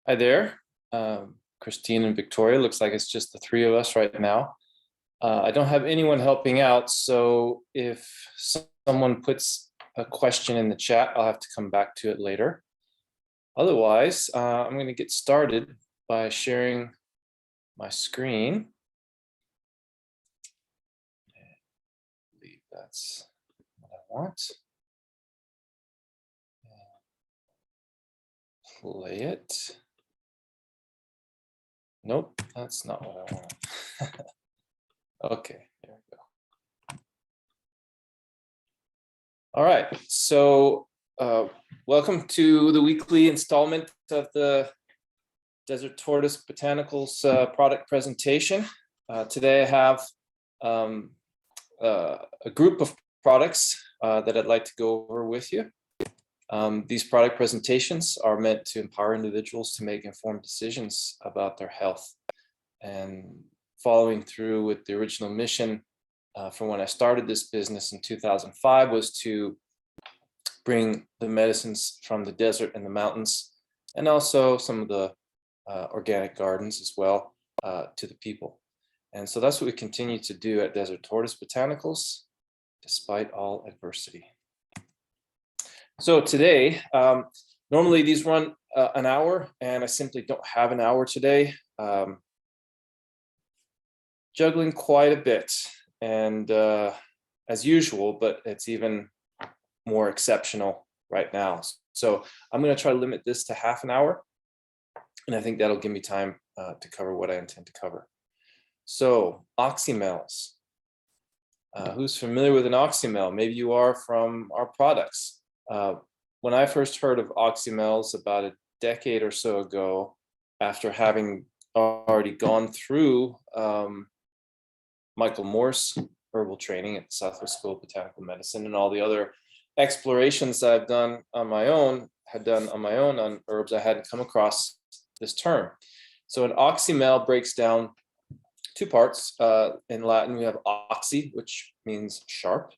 Hi there, Christine and Victoria. Looks like it's just the three of us right now. I don't have anyone helping out, so if someone puts a question in the chat, I'll have to come back to it later. Otherwise, I'm going to get started by sharing my screen. I believe that's what I want. Play it. Nope, that's not what I want. Okay, there we go. All right, so welcome to the weekly installment of the Desert Tortoise Botanicals product presentation. Today I have a group of products that I'd like to go over with you. These product presentations are meant to empower individuals to make informed decisions about their health. And following through with the original mission from when I started this business in 2005 was to bring the medicines from the desert and the mountains, and also some of the organic gardens as well, to the people. And so that's what we continue to do at Desert Tortoise Botanicals, despite all adversity. So today, normally these run an hour, and I simply don't have an hour today. Juggling quite a bit, and as usual, but it's even more exceptional right now. So I'm going to try to limit this to half an hour, and I think that'll give me time to cover what I intend to cover. So Oxymells. Who's familiar with an Oxymel? Maybe you are from our products. When I first heard of Oxymells about a decade or so ago, after having already gone through Michael Morse herbal training at the Southwest School of Botanical Medicine and all the other explorations I've done on my own, on herbs, I hadn't come across this term. So an Oxymel breaks down two parts. In Latin, we have oxy, which means sharp.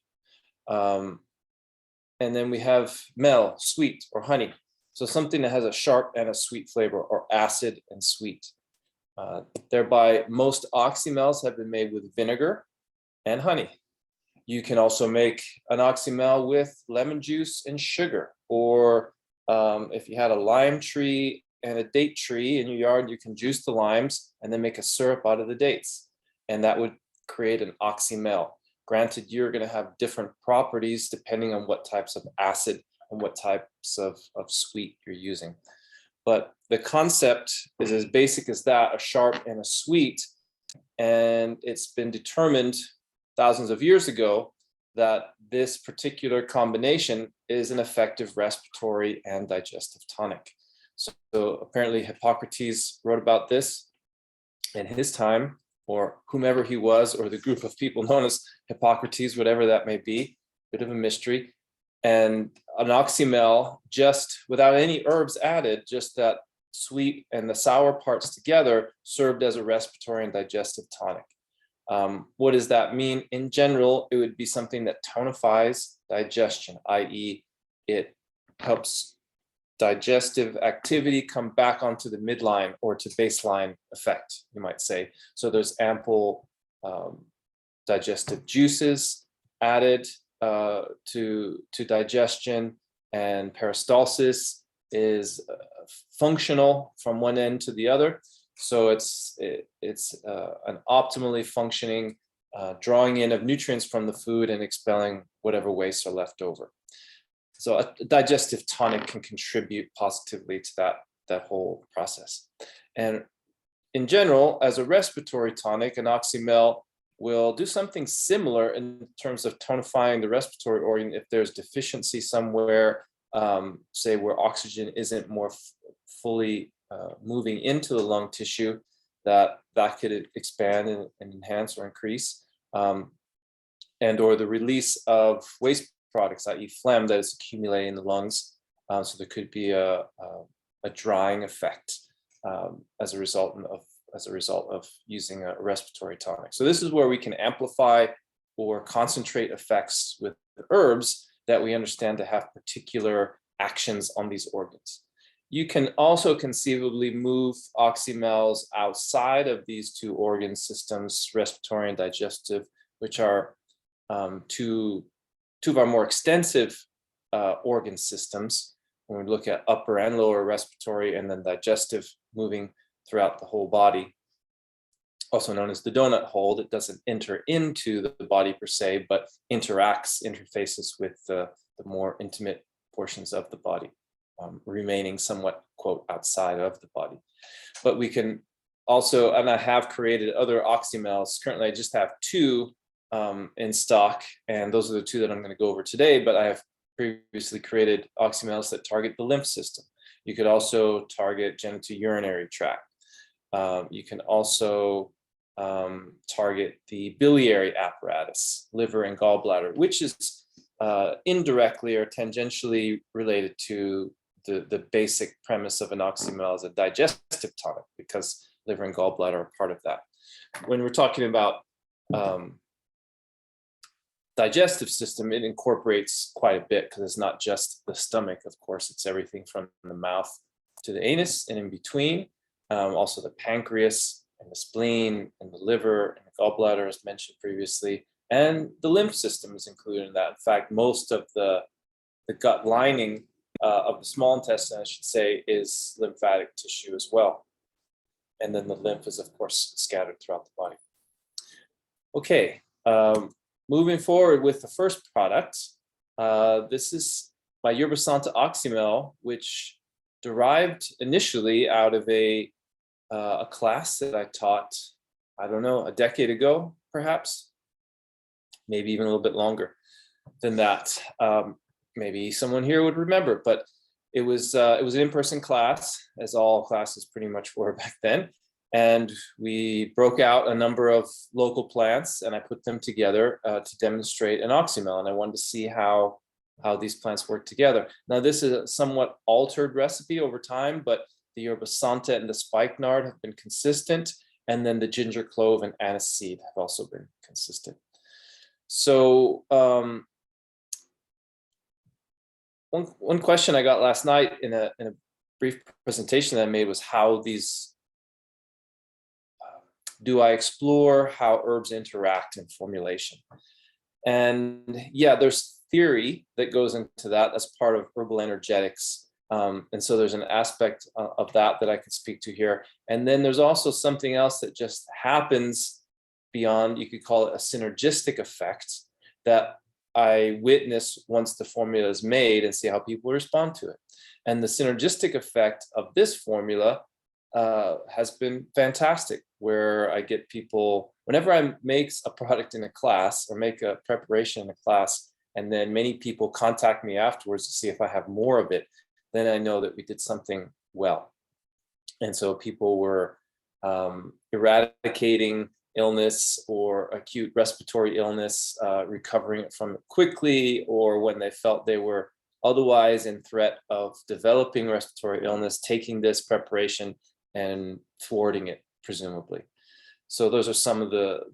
And then we have mel, sweet, or honey. So something that has a sharp and a sweet flavor, or acid and sweet. Thereby, most Oxymells have been made with vinegar and honey. You can also make an Oxymel with lemon juice and sugar, or if you had a lime tree and a date tree in your yard, you can juice the limes and then make a syrup out of the dates, and that would create an Oxymel. Granted, you're going to have different properties depending on what types of acid and what types of sweet you're using. But the concept is as basic as that, a sharp and a sweet. And it's been determined thousands of years ago that this particular combination is an effective respiratory and digestive tonic. So apparently Hippocrates wrote about this in his time, or whomever he was, or the group of people known as Hippocrates, whatever that may be, bit of a mystery. And an Oxymel, just without any herbs added, just that sweet and the sour parts together, served as a respiratory and digestive tonic. What does that mean? In general, it would be something that tonifies digestion, i.e. it helps digestive activity come back onto the midline or to baseline effect, you might say. So there's ample digestive juices added to digestion, and peristalsis is functional from one end to the other. So it's an optimally functioning drawing in of nutrients from the food and expelling whatever wastes are left over. So a digestive tonic can contribute positively to that whole process. And in general, as a respiratory tonic, an Oxymel will do something similar in terms of tonifying the respiratory organ if there's deficiency somewhere, say where oxygen isn't more fully moving into the lung tissue, that could expand and enhance or increase, and or the release of waste products, i.e. phlegm, that is accumulating in the lungs. So there could be a drying effect as a result of using a respiratory tonic. So this is where we can amplify or concentrate effects with the herbs that we understand to have particular actions on these organs. You can also conceivably move Oxymells outside of these two organ systems, respiratory and digestive, which are two of our more extensive organ systems. When we look at upper and lower respiratory and then digestive moving throughout the whole body, also known as the donut hole, that doesn't enter into the body per se, but interfaces with the more intimate portions of the body, remaining somewhat, quote, outside of the body. But we can also, and I have created other Oxymells. Currently, I just have two in stock, and those are the two that I'm going to go over today, but I have previously created Oxymells that target the lymph system. You could also target genitourinary tract. You can also target the biliary apparatus, liver and gallbladder, which is indirectly or tangentially related to the basic premise of an Oxymel as a digestive tonic, because liver and gallbladder are part of that. When we're talking about digestive system, it incorporates quite a bit, because it's not just the stomach, of course, it's everything from the mouth to the anus and in between. Also the pancreas and the spleen and the liver and the gallbladder, as mentioned previously, and the lymph system is included in that. In fact, most of the gut lining of the small intestine, I should say, is lymphatic tissue as well. And then the lymph is, of course, scattered throughout the body. Okay, moving forward with the first product. This is my Yerba Santa Oxymel, which derived initially out of a class that I taught, I don't know, a decade ago, perhaps, maybe even a little bit longer than that. Maybe someone here would remember, but it was an in-person class, as all classes pretty much were back then. And we broke out a number of local plants, and I put them together to demonstrate an Oxymel. And I wanted to see how these plants work together. Now, this is a somewhat altered recipe over time, but the Yerba Santa and the spikenard have been consistent, and then the ginger, clove, and anise seed have also been consistent. So one question I got last night in a brief presentation that I made was how these do I explore how herbs interact in formulation? And yeah, there's theory that goes into that as part of herbal energetics. And so there's an aspect of that I can speak to here. And then there's also something else that just happens beyond, you could call it a synergistic effect, that I witness once the formula is made and see how people respond to it. And the synergistic effect of this formula has been fantastic, where I get people, whenever I make a product in a class or make a preparation in a class, and then many people contact me afterwards to see if I have more of it, then I know that we did something well. And so people were eradicating illness or acute respiratory illness, recovering from it quickly, or when they felt they were otherwise in threat of developing respiratory illness, taking this preparation and thwarting it, presumably. So those are some of the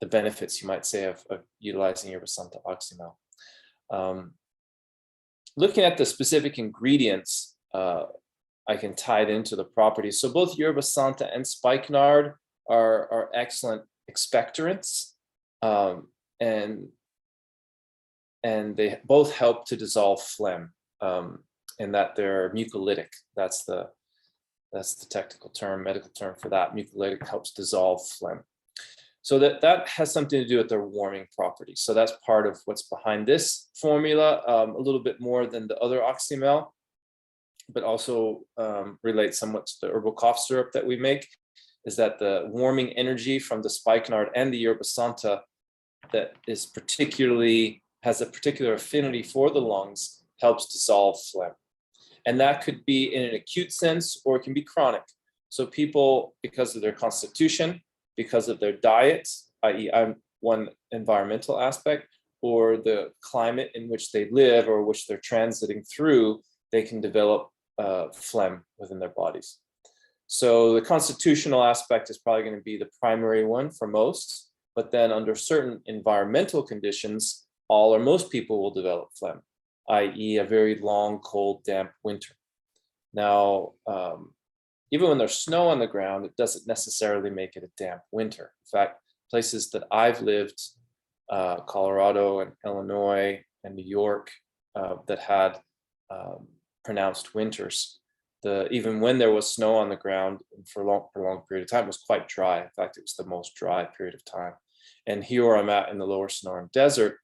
benefits, you might say, of utilizing Yerba Santa Oxymel. Looking at the specific ingredients, I can tie it into the properties. So both Yerba Santa and spikenard are excellent expectorants, and they both help to dissolve phlegm, in that they're mucolytic. That's the technical term, medical term for that. Mucolytic helps dissolve phlegm. So that has something to do with their warming properties. So that's part of what's behind this formula, a little bit more than the other Oxymel, but also relates somewhat to the herbal cough syrup that we make, is that the warming energy from the spikenard and the Yerba Santa that is has a particular affinity for the lungs helps dissolve phlegm. And that could be in an acute sense, or it can be chronic. So people, because of their constitution, because of their diet, i.e. one environmental aspect, or the climate in which they live or which they're transiting through, they can develop phlegm within their bodies. So the constitutional aspect is probably going to be the primary one for most, but then under certain environmental conditions, all or most people will develop phlegm, i.e. a very long, cold, damp winter. Now, even when there's snow on the ground, it doesn't necessarily make it a damp winter. In fact, places that I've lived, Colorado and Illinois and New York, that had pronounced winters, even when there was snow on the ground for a long period of time, it was quite dry. In fact, it was the most dry period of time. And here where I'm at in the lower Sonoran Desert,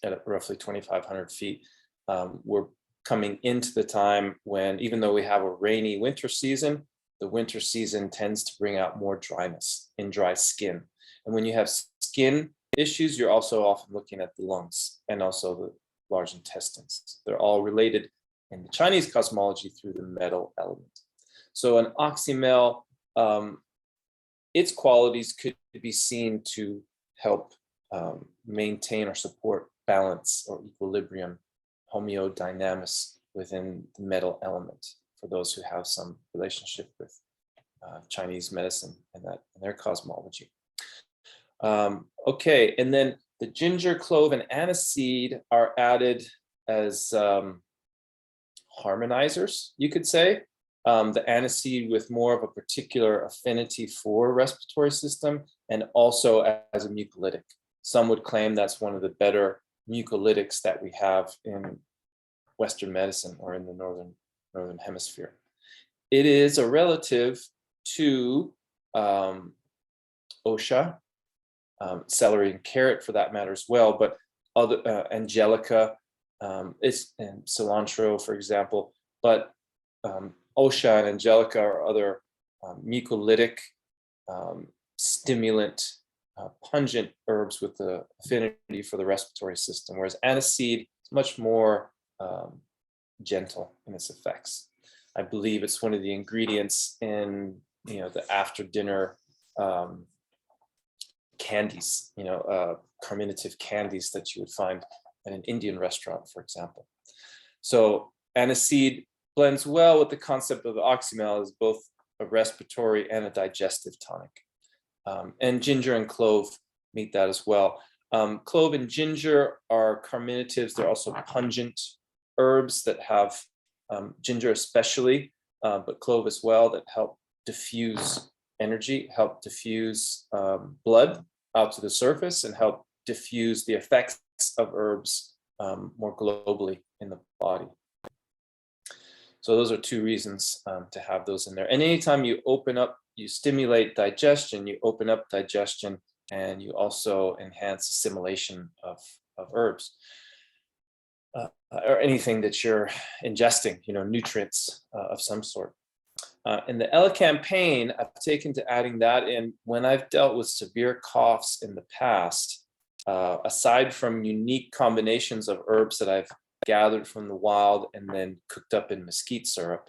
at roughly 2,500 feet, we're coming into the time when, even though we have a rainy winter season, the winter season tends to bring out more dryness in dry skin. And when you have skin issues, you're also often looking at the lungs and also the large intestines. They're all related in the Chinese cosmology through the metal element. So an Oxymel, its qualities could be seen to help maintain or support balance or equilibrium, homeodynamics within the metal element, for those who have some relationship with Chinese medicine and their cosmology. Okay, and then the ginger, clove, and aniseed are added as harmonizers, you could say. The aniseed with more of a particular affinity for respiratory system, and also as a mucolytic. Some would claim that's one of the better mucolytics that we have in Western medicine or in the northern hemisphere. It is a relative to osha, celery and carrot for that matter as well, but other angelica, and cilantro, for example. But osha and angelica are other mucolytic, stimulant, pungent herbs with the affinity for the respiratory system, whereas aniseed is much more gentle in its effects. I believe it's one of the ingredients in the after dinner candies, carminative candies that you would find at an Indian restaurant, for example. So aniseed blends well with the concept of the Oxymel as both a respiratory and a digestive tonic. And ginger and clove meet that as well. Clove and ginger are carminatives. They're also pungent herbs that have ginger especially, but clove as well, that help diffuse energy, help diffuse blood out to the surface, and help diffuse the effects of herbs more globally in the body. So those are two reasons to have those in there. And anytime you open up, you stimulate digestion, you open up digestion, and you also enhance assimilation of herbs. Or anything that you're ingesting, nutrients of some sort. In the elecampane, I've taken to adding that in when I've dealt with severe coughs in the past. Aside from unique combinations of herbs that I've gathered from the wild and then cooked up in mesquite syrup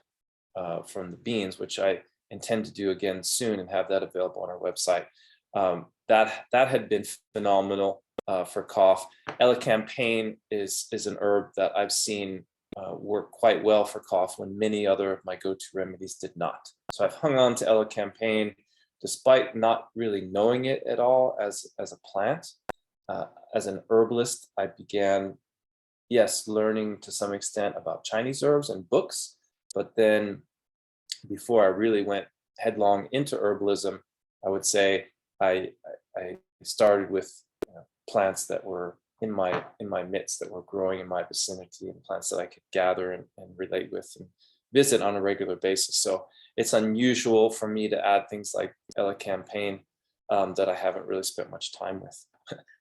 from the beans, which I intend to do again soon and have that available on our website. That had been phenomenal for cough. Elecampane is an herb that I've seen work quite well for cough when many other of my go-to remedies did not. So I've hung on to elecampane despite not really knowing it at all as a plant. As an herbalist, I began, yes, learning to some extent about Chinese herbs and books, but then before I really went headlong into herbalism, I would say I started with plants that were in my midst, that were growing in my vicinity, and plants that I could gather and relate with and visit on a regular basis. So it's unusual for me to add things like elecampane that I haven't really spent much time with.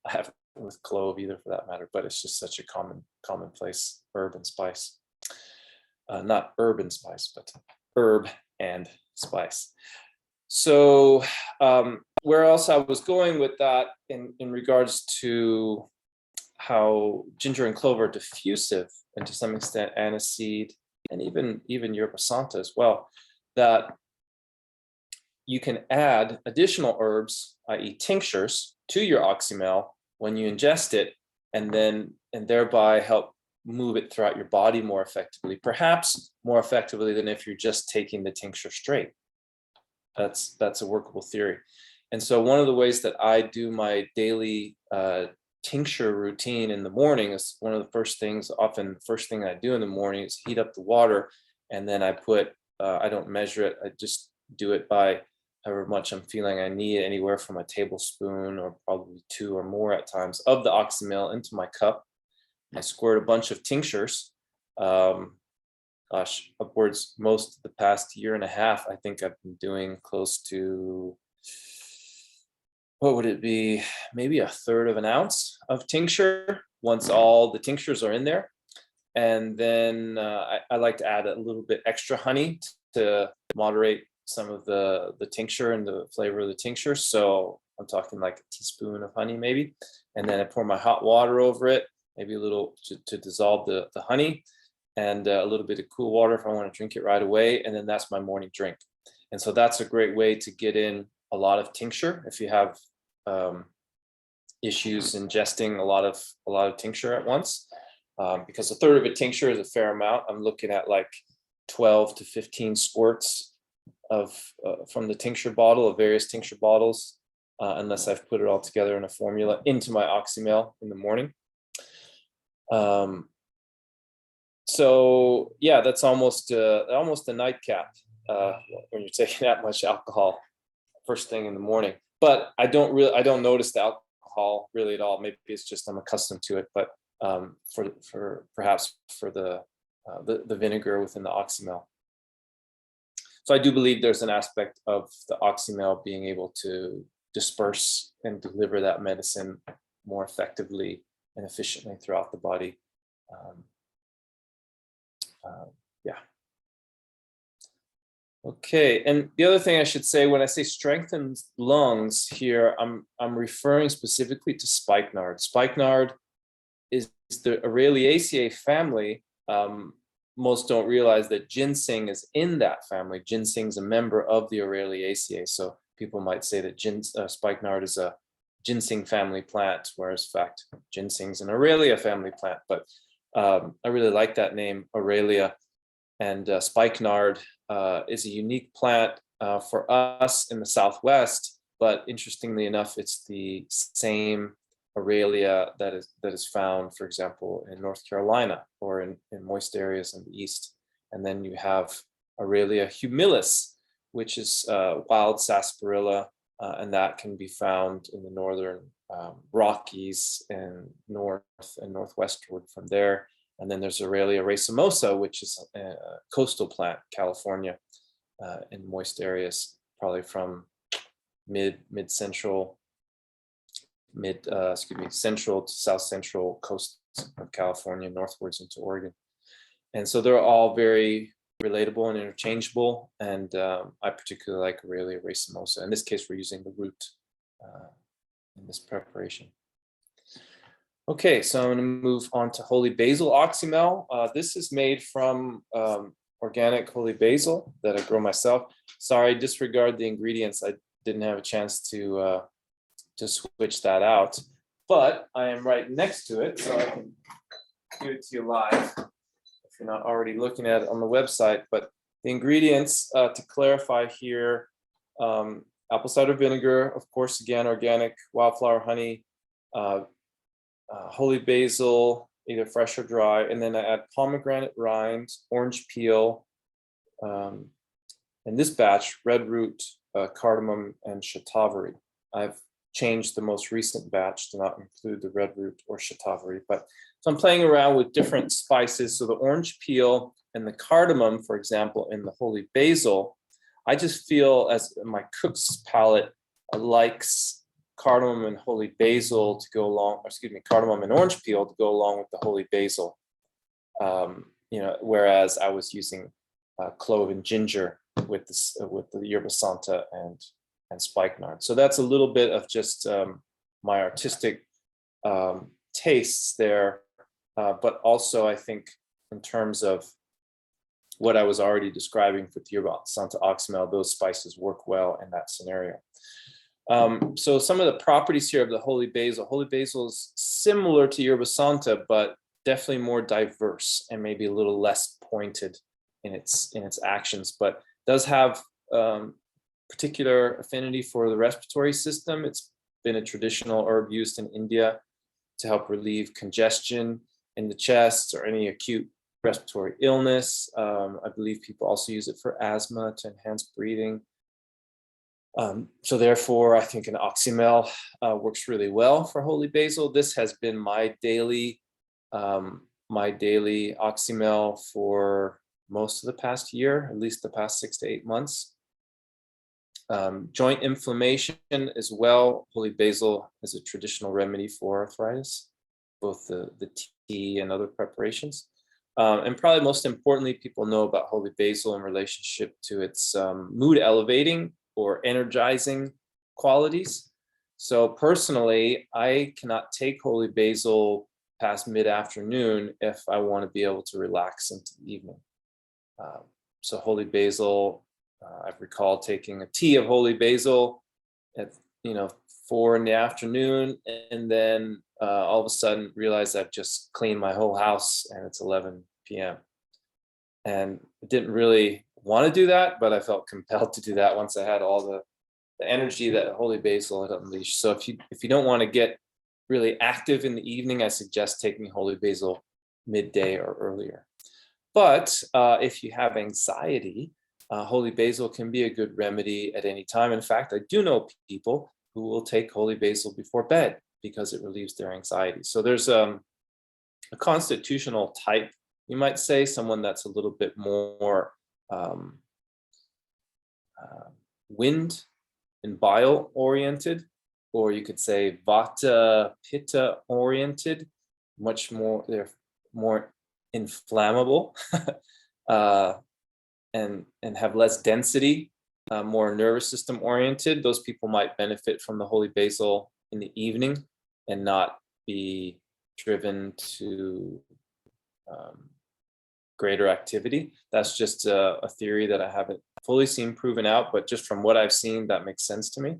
I haven't with clove either, for that matter, but it's just such a commonplace herb and spice. Not herb and spice, but herb and spice. So where else I was going with that in regards to how ginger and clove are diffusive, and to some extent aniseed, and even yerba santa as well, that you can add additional herbs, i.e. tinctures, to your Oxymel when you ingest it, and thereby help move it throughout your body more effectively, perhaps more effectively than if you're just taking the tincture straight. That's a workable theory. And so one of the ways that I do my daily tincture routine in the morning is one of the first things, often the first thing I do in the morning is heat up the water And then I put, I don't measure it, I just do it by however much I'm feeling I need, anywhere from a tablespoon or probably 2 or more at times of the Oxymel into my cup. I squirt a bunch of tinctures. Gosh, upwards most of the past year and a half, I think I've been doing close to, what would it be? Maybe 1/3 of an ounce of tincture once all the tinctures are in there. And then I like to add a little bit extra honey to moderate some of the tincture and the flavor of the tincture. So I'm talking like a teaspoon of honey maybe. And then I pour my hot water over it, maybe a little to dissolve the honey, and a little bit of cool water if I want to drink it right away. And then that's my morning drink. And so that's a great way to get in a lot of tincture if you have issues ingesting a lot of tincture at once. Because 1/3 of a tincture is a fair amount. I'm looking at like 12 to 15 squirts of from the tincture bottle, of various tincture bottles, unless I've put it all together in a formula into my Oxymel in the morning. So yeah, that's almost a nightcap when you're taking that much alcohol first thing in the morning. But I don't notice the alcohol really at all. Maybe it's just I'm accustomed to it. But for perhaps for the vinegar within the Oxymel. So I do believe there's an aspect of the Oxymel being able to disperse and deliver that medicine more effectively and efficiently throughout the body. Yeah. Okay, and the other thing I should say, when I say strengthens lungs here, I'm referring specifically to spikenard. Spikenard is the Aureliaceae family. Most don't realize that ginseng is in that family. Ginseng is a member of the Aureliaceae. So people might say that spikenard is a ginseng family plant, whereas in fact, ginseng is an Aurelia family plant. But I really like that name, Aurelia. And spikenard is a unique plant for us in the Southwest. But interestingly enough, it's the same Aurelia that is found, for example, in North Carolina or in moist areas in the east. And then you have Aurelia humilis, which is wild sarsaparilla, and that can be found in the northern Rockies and north and northwestward from there. And then there's Aurelia racemosa, which is a coastal plant, California, in moist areas, probably from central to south central coast of California, northwards into Oregon. And so they're all very relatable and interchangeable. And I particularly like Aurelia racemosa. In this case, we're using the root in this preparation. Okay, so I'm going to move on to Holy Basil Oxymel. This is made from organic Holy Basil that I grow myself. Sorry, disregard the ingredients. I didn't have a chance to switch that out, but I am right next to it, so I can give it to you live if you're not already looking at it on the website. But the ingredients, to clarify here, apple cider vinegar, of course, again, organic wildflower honey, holy basil, either fresh or dry, and then I add pomegranate rind, orange peel, in this batch, red root, cardamom, and shatavari. I've changed the most recent batch to not include the red root or shatavari, but so I'm playing around with different spices. So the orange peel and the cardamom, for example, in the holy basil, I just feel as my cook's palate likes cardamom and holy basil to go along, cardamom and orange peel to go along with the holy basil. Whereas I was using clove and ginger with the yerba santa and spikenard. So that's a little bit of just my artistic tastes there, but also I think in terms of what I was already describing for the yerba santa Oxymel, those spices work well in that scenario. So some of the properties here of the holy basil. Holy basil is similar to yerba santa, but definitely more diverse and maybe a little less pointed in its actions, but does have particular affinity for the respiratory system. It's been a traditional herb used in India to help relieve congestion in the chest or any acute respiratory illness. I believe people also use it for asthma to enhance breathing. So therefore, I think an Oxymel works really well for Holy Basil. This has been my daily Oxymel for most of the past year, at least the past 6 to 8 months. Joint inflammation as well. Holy Basil is a traditional remedy for arthritis, both the tea and other preparations. And probably most importantly, people know about Holy Basil in relationship to its mood elevating or energizing qualities. So personally, I cannot take Holy Basil past mid-afternoon if I want to be able to relax into the evening. So Holy Basil, I recall taking a tea of Holy Basil at 4 in the afternoon, and then all of a sudden realize I've just cleaned my whole house and it's 11 p.m. And I didn't really want to do that, but I felt compelled to do that once I had all the energy that Holy Basil had unleashed. So if you don't want to get really active in the evening, I suggest taking Holy Basil midday or earlier. But if you have anxiety, Holy Basil can be a good remedy at any time. In fact, I do know people who will take Holy Basil before bed because it relieves their anxiety. So there's a constitutional type, you might say, someone that's a little bit more wind and bile oriented, or you could say vata pitta oriented, they're more inflammable and have less density, more nervous system oriented. Those people might benefit from the Holy Basil in the evening and not be driven to greater activity. That's just a theory that I haven't fully seen proven out, but just from what I've seen, that makes sense to me.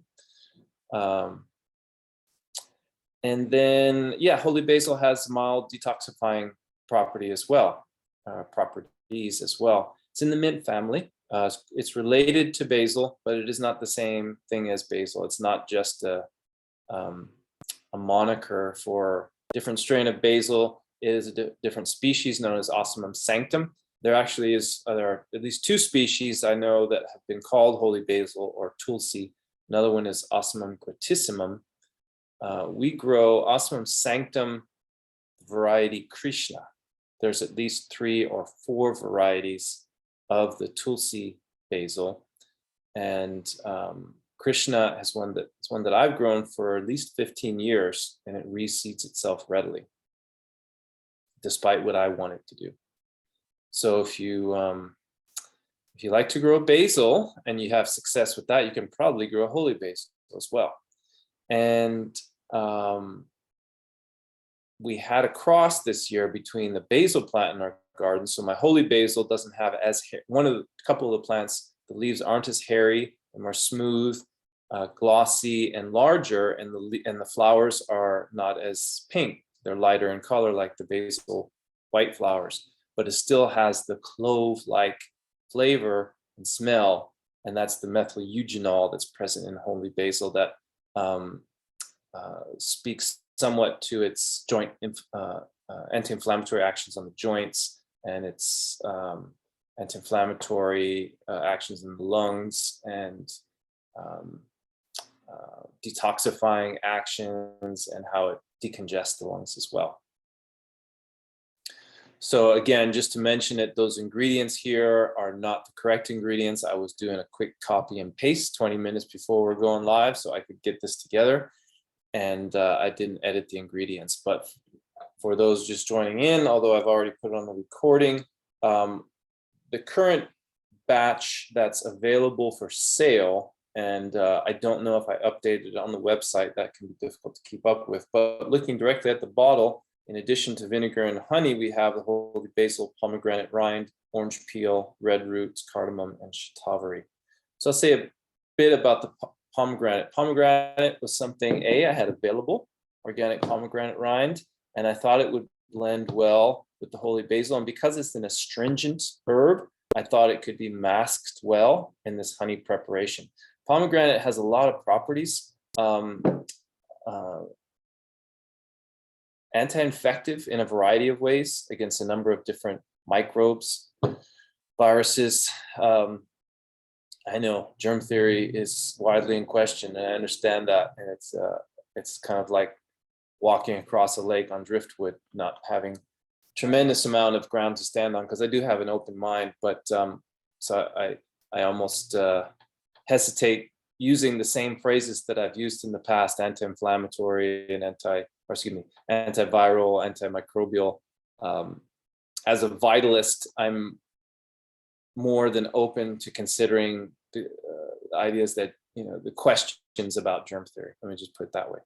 And then, yeah, Holy Basil has mild detoxifying properties as well. It's in the mint family. It's related to basil, but it is not the same thing as basil. It's not just a moniker for a different strain of basil. It is a different species known as Ocymum sanctum. There are at least 2 species I know that have been called Holy Basil or Tulsi. Another one is Ocymum gratissimum. We grow Ocymum sanctum variety Krishna. There's at least 3 or 4 varieties of the Tulsi basil, and Krishna is one that I've grown for at least 15 years, and it reseeds itself readily, despite what I want it to do. So if you like to grow basil and you have success with that, you can probably grow Holy Basil as well. And we had a cross this year between the basil plant in our garden. So my Holy Basil doesn't have couple of the plants, the leaves aren't as hairy and more smooth, glossy and larger, and the flowers are not as pink. They're lighter in color like the basil white flowers, but it still has the clove-like flavor and smell, and that's the methyl eugenol that's present in Holy Basil that speaks somewhat to its joint anti-inflammatory actions on the joints, and its anti-inflammatory actions in the lungs, and detoxifying actions, and how it decongests the lungs as well. So again, just to mention it, those ingredients here are not the correct ingredients. I was doing a quick copy and paste 20 minutes before we're going live so I could get this together, and I didn't edit the ingredients. But for those just joining in, although I've already put it on the recording, the current batch that's available for sale, and I don't know if I updated it on the website, that can be difficult to keep up with, but looking directly at the bottle, in addition to vinegar and honey, we have the Holy Basil, pomegranate rind, orange peel, red roots, cardamom, and shatavari. So I'll say a bit about the pomegranate. Pomegranate was something I had available, organic pomegranate rind, and I thought it would blend well with the Holy Basil. And because it's an astringent herb, I thought it could be masked well in this honey preparation. Pomegranate has a lot of properties. Anti-infective in a variety of ways against a number of different microbes, viruses. I know germ theory is widely in question, and I understand that, and it's kind of like walking across a lake on driftwood, not having tremendous amount of ground to stand on, because I do have an open mind, but so I almost hesitate using the same phrases that I've used in the past: anti-inflammatory and antiviral, antimicrobial. As a vitalist, I'm more than open to considering the ideas that, the questions about germ theory. Let me just put it that way.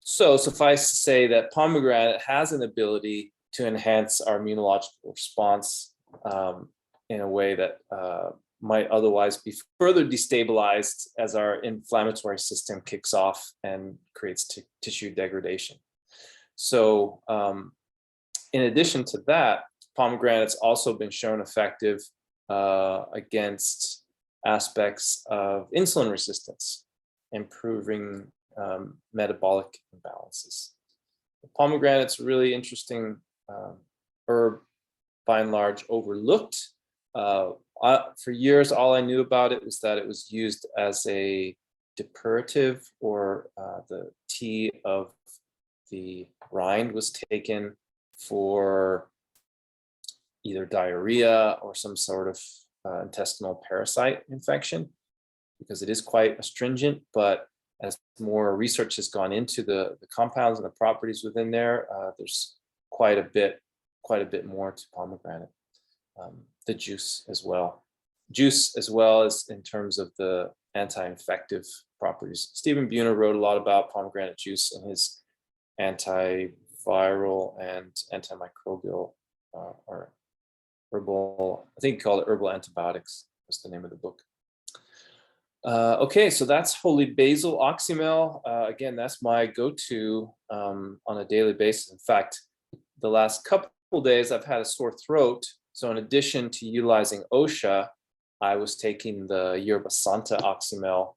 So suffice to say that pomegranate has an ability to enhance our immunological response in a way that might otherwise be further destabilized as our inflammatory system kicks off and creates tissue degradation. So in addition to that, pomegranate's also been shown effective against aspects of insulin resistance, improving metabolic imbalances. Pomegranate's a really interesting herb, by and large overlooked. For years, all I knew about it was that it was used as a depurative, or the tea of the rind was taken for either diarrhea or some sort of intestinal parasite infection, because it is quite astringent. But as more research has gone into the compounds and the properties within there, there's quite a bit more to pomegranate. The juice as well as in terms of the anti-infective properties. Stephen Buhner wrote a lot about pomegranate juice in his antiviral and antimicrobial or herbal, I think he called it Herbal Antibiotics, was the name of the book. Okay, so that's Holy Basil Oxymel. Again, that's my go-to on a daily basis. In fact, the last couple days I've had a sore throat. So in addition to utilizing OSHA, I was taking the Yerba Santa Oxymel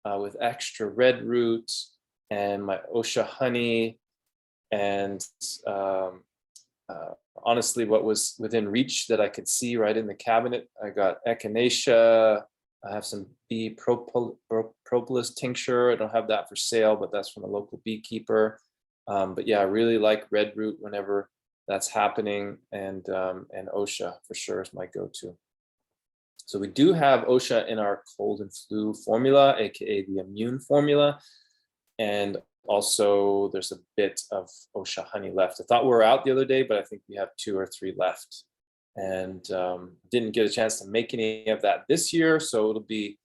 with extra red root and my OSHA honey, and honestly, what was within reach that I could see right in the cabinet. I got echinacea. I have some bee propolis tincture. I don't have that for sale, but that's from a local beekeeper. But yeah, I really like red root whenever that's happening, and OSHA for sure is my go-to. So we do have OSHA in our cold and flu formula, aka the immune formula, and also there's a bit of OSHA honey left. I thought we were out the other day, but I think we have 2 or 3 left, and didn't get a chance to make any of that this year, so it'll be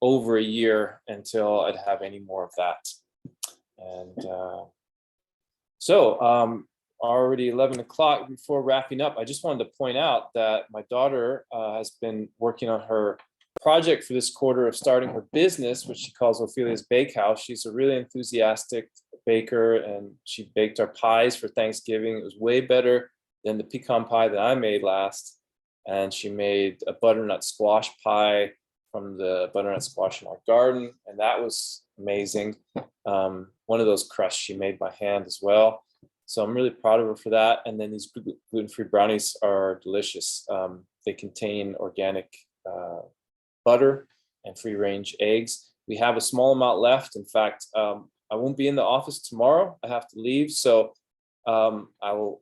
over a year until I'd have any more of that. And already 11 o'clock. Before wrapping up, I just wanted to point out that my daughter has been working on her project for this quarter of starting her business, which she calls Ophelia's Bakehouse. She's a really enthusiastic baker, and she baked our pies for Thanksgiving. It was way better than the pecan pie that I made last. And she made a butternut squash pie from the butternut squash in our garden, and that was amazing. One of those crusts she made by hand as well. So I'm really proud of her for that. And then these gluten-free brownies are delicious. They contain organic butter and free-range eggs. We have a small amount left. In fact, I won't be in the office tomorrow. I have to leave. So I will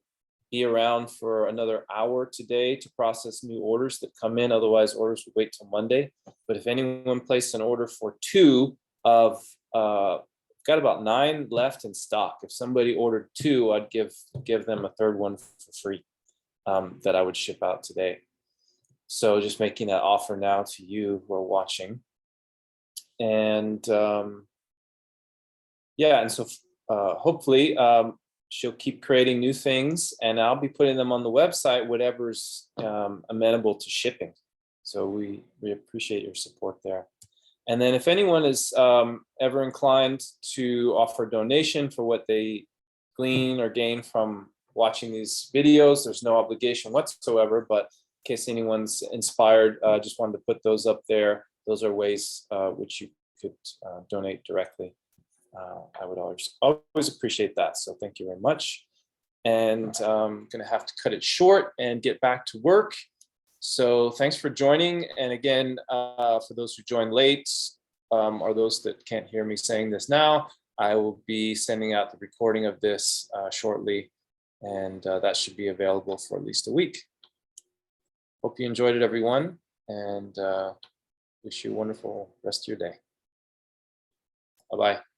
be around for another hour today to process new orders that come in. Otherwise, orders will wait till Monday. But if anyone placed an order for 2 of got about 9 left in stock. If somebody ordered 2, I'd give them a 3rd one for free that I would ship out today. So just making that offer now to you who are watching. And and so hopefully she'll keep creating new things, and I'll be putting them on the website, whatever's amenable to shipping. So we appreciate your support there. And then if anyone is ever inclined to offer donation for what they glean or gain from watching these videos, there's no obligation whatsoever, but in case anyone's inspired, just wanted to put those up there. Those are ways which you could donate directly. I would always appreciate that. So thank you very much. and I'm gonna have to cut it short and get back to work. So thanks for joining. And again, for those who joined late, or those that can't hear me saying this now, I will be sending out the recording of this shortly, and that should be available for at least a week. Hope you enjoyed it, everyone, and wish you a wonderful rest of your day. Bye-bye.